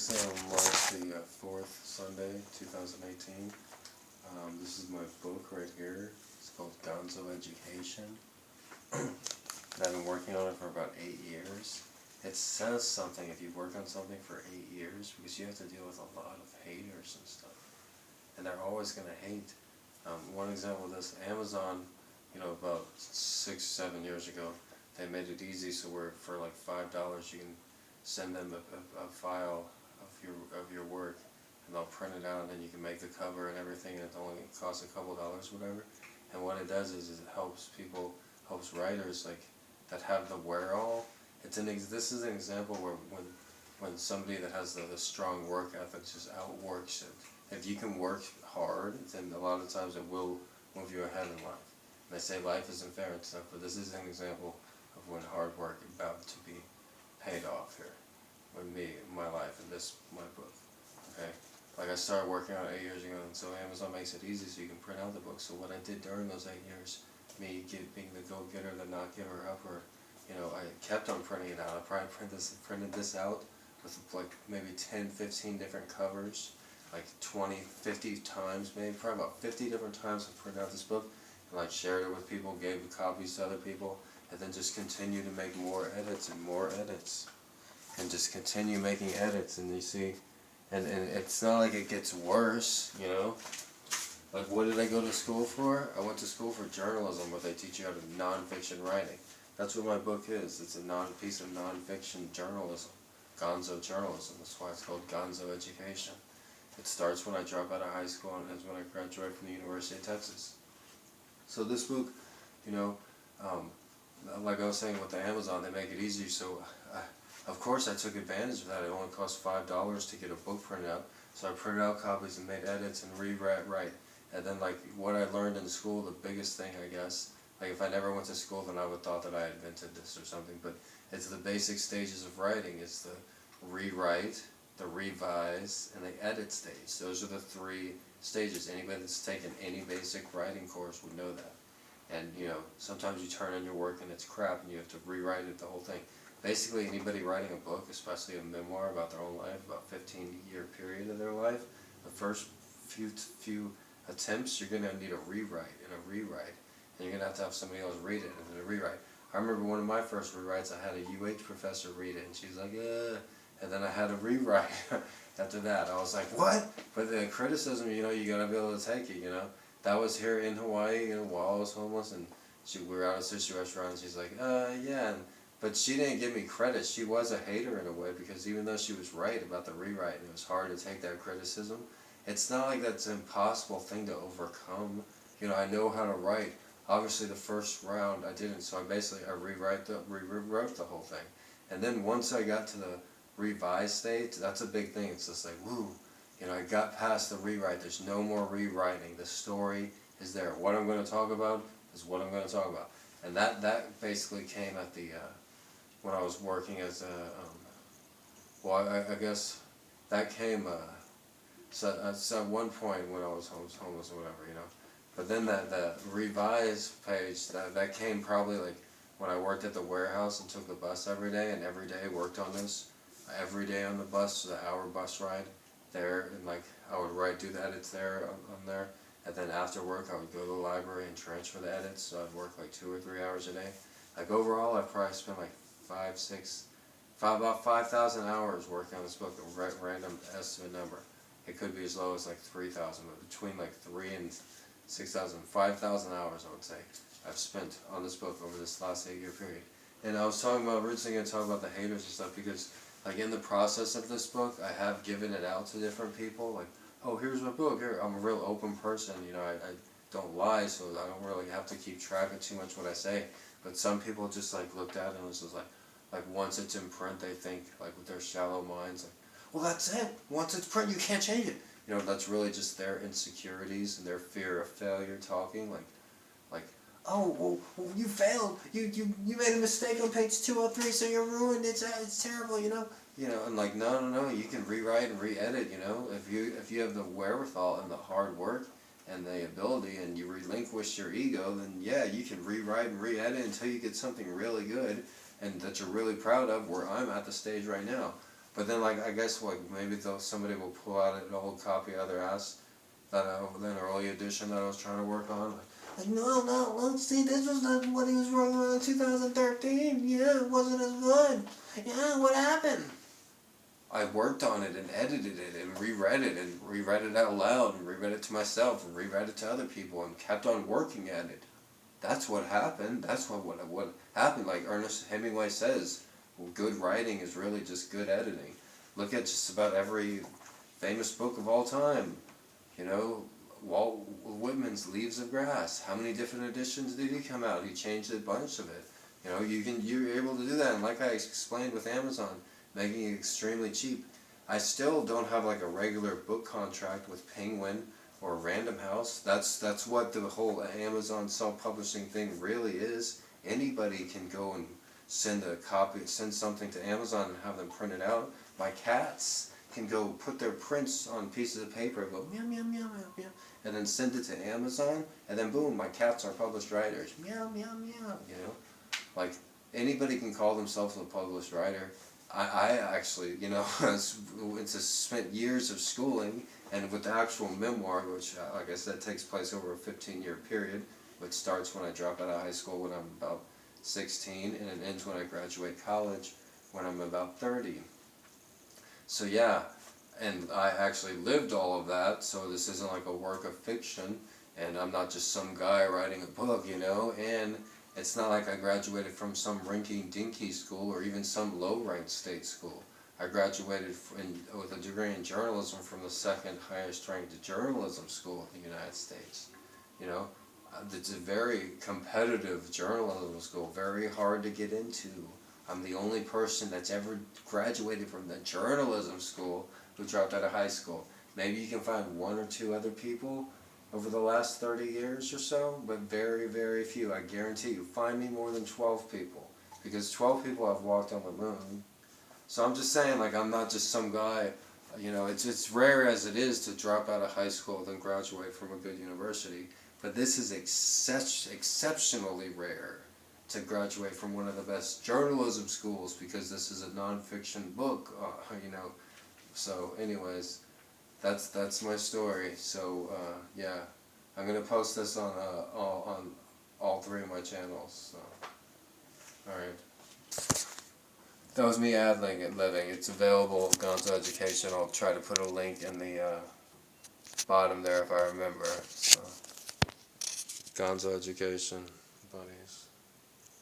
This marks the 4th Sunday, 2018. This is my book right here. It's called Gonzo Education. And I've been working on it for about 8 years. It says something if you work on something for 8 years, because you have to deal with a lot of haters and stuff. And they're always going to hate. One example of this, Amazon, about 6-7 years ago, they made it easy so where for like $5 you can send them a file of your work, and they'll print it out, and then you can make the cover and everything, and it only costs a couple dollars, whatever. And what it does is it helps people, helps writers like that have the wherewithal. This is an example where when somebody that has the strong work ethic just outworks it. If you can work hard, then a lot of times it will move you ahead in life. And they say life isn't fair and stuff, but this is an example of when hard work is about to be paid off here. With me, my life, and my book. Okay? Like I started working on it 8 years ago, and so Amazon makes it easy so you can print out the book. So what I did during those 8 years, me being the go-getter, the not-giver-upper, I kept on printing it out. I probably printed this out with like maybe 10, 15 different covers, like 20, 50 times, maybe probably about 50 different times I printed out this book, and like shared it with people, gave the copies to other people, and then just continue to make more edits and more edits. And just continue making edits, and you see, and it's not like it gets worse, Like, what did I go to school for? I went to school for journalism, where they teach you how to non-fiction writing. That's what my book is. It's a piece of non-fiction journalism, Gonzo journalism. That's why it's called Gonzo Education. It starts when I drop out of high school and ends when I graduate from the University of Texas. So this book, like I was saying with the Amazon, they make it easy, so of course I took advantage of that. It only cost $5 to get a book printed out, so I printed out copies and made edits and rewrite. And then like what I learned in school, the biggest thing I guess, like if I never went to school then I would have thought that I invented this or something, but it's the basic stages of writing. It's the rewrite, the revise, and the edit stage. Those are the 3 stages. Anybody that's taken any basic writing course would know that. And sometimes you turn in your work and it's crap and you have to rewrite it, the whole thing. Basically, anybody writing a book, especially a memoir about their own life, about 15-year period of their life, the first few attempts, you're going to need a rewrite and a rewrite. And you're going to have somebody else read it and then a rewrite. I remember one of my first rewrites, I had a UH professor read it, and she's like, and then I had a rewrite after that. I was like, what? But the criticism, you got to be able to take it, That was here in Hawaii, while I was homeless, and we were out at a sushi restaurant, and she's like, yeah, but she didn't give me credit. She was a hater in a way, because even though she was right about the rewrite, and it was hard to take that criticism, it's not like that's an impossible thing to overcome. I know how to write. Obviously, the first round I didn't, so I rewrote the whole thing. And then once I got to the revise stage, that's a big thing. It's just like, woo, I got past the rewrite. There's no more rewriting. The story is there. What I'm going to talk about is what I'm going to talk about. And that basically came at the when I was working as a I guess that came so at one point when I was homeless or whatever, But then that revise page that came probably like when I worked at the warehouse and took the bus every day, and every day worked on this. Every day on the bus, the hour bus ride there, and like I would do the edits there on there. And then after work, I would go to the library and transfer the edits, so I'd work like 2 or 3 hours a day. Like overall, I probably spent like about 5,000 hours working on this book, a random estimate number. It could be as low as like 3,000, but between like 3 and 6,000, 5,000 hours I would say I've spent on this book over this last 8-year period. And I was originally going to talk about the haters and stuff, because like in the process of this book, I have given it out to different people, like, oh, here's my book, here. I'm a real open person, I don't lie, so I don't really have to keep track of too much what I say. But some people just like looked at it and was just like once it's in print, they think, like with their shallow minds, like, well, that's it. Once it's print, you can't change it. That's really just their insecurities and their fear of failure talking, like, oh, well, you failed. You made a mistake on page 203, so you're ruined. It's terrible, and like, no, you can rewrite and re-edit, if you have the wherewithal and the hard work and the ability, and you relinquish your ego, then yeah, you can rewrite and re-edit until you get something really good and that you're really proud of, where I'm at the stage right now. But then, like, I guess, like, maybe somebody will pull out an old copy of their ass, that an early edition that I was trying to work on. Like, no, let's see, this was not what he was working on in 2013. Yeah, it wasn't as good. Yeah, what happened? I worked on it and edited it and reread it out loud and reread it to myself and reread it to other people and kept on working at it. That's what happened. That's what happened. Like Ernest Hemingway says, well, good writing is really just good editing. Look at just about every famous book of all time. You know, Walt Whitman's Leaves of Grass. How many different editions did he come out? He changed a bunch of it. You know, you're able to do that. And like I explained with Amazon, making it extremely cheap. I still don't have like a regular book contract with Penguin or Random House. That's what the whole Amazon self-publishing thing really is. Anybody can go and send something to Amazon and have them print it out. My cats can go put their prints on pieces of paper and go meow meow meow meow meow, and then send it to Amazon, and then boom, my cats are published writers. Meow meow meow. You know, like anybody can call themselves a published writer. I actually, you know, spent years of schooling, and with the actual memoir, which, like I said, takes place over a 15-year period, which starts when I drop out of high school when I'm about 16, and it ends when I graduate college when I'm about 30. So yeah, and I actually lived all of that, so this isn't like a work of fiction, and I'm not just some guy writing a book, you know, and it's not like I graduated from some rinky-dinky school or even some low-ranked state school. I graduated with a degree in journalism from the second highest-ranked journalism school in the United States. You know, it's a very competitive journalism school, very hard to get into. I'm the only person that's ever graduated from the journalism school who dropped out of high school. Maybe you can find one or two other people over the last 30 years or so, but very, very few. I guarantee you, find me more than 12 people, because 12 people have walked on the moon. So I'm just saying, like, I'm not just some guy, you know, it's rare as it is to drop out of high school and then graduate from a good university, but this is exceptionally rare to graduate from one of the best journalism schools, because this is a non-fiction book, you know. So anyways, that's my story. So yeah, I'm gonna post this on all three of my channels. So, all right, that was me ad-libbing. It's available at Gonzo Education. I'll try to put a link in the bottom there if I remember. So, Gonzo Education, buddies.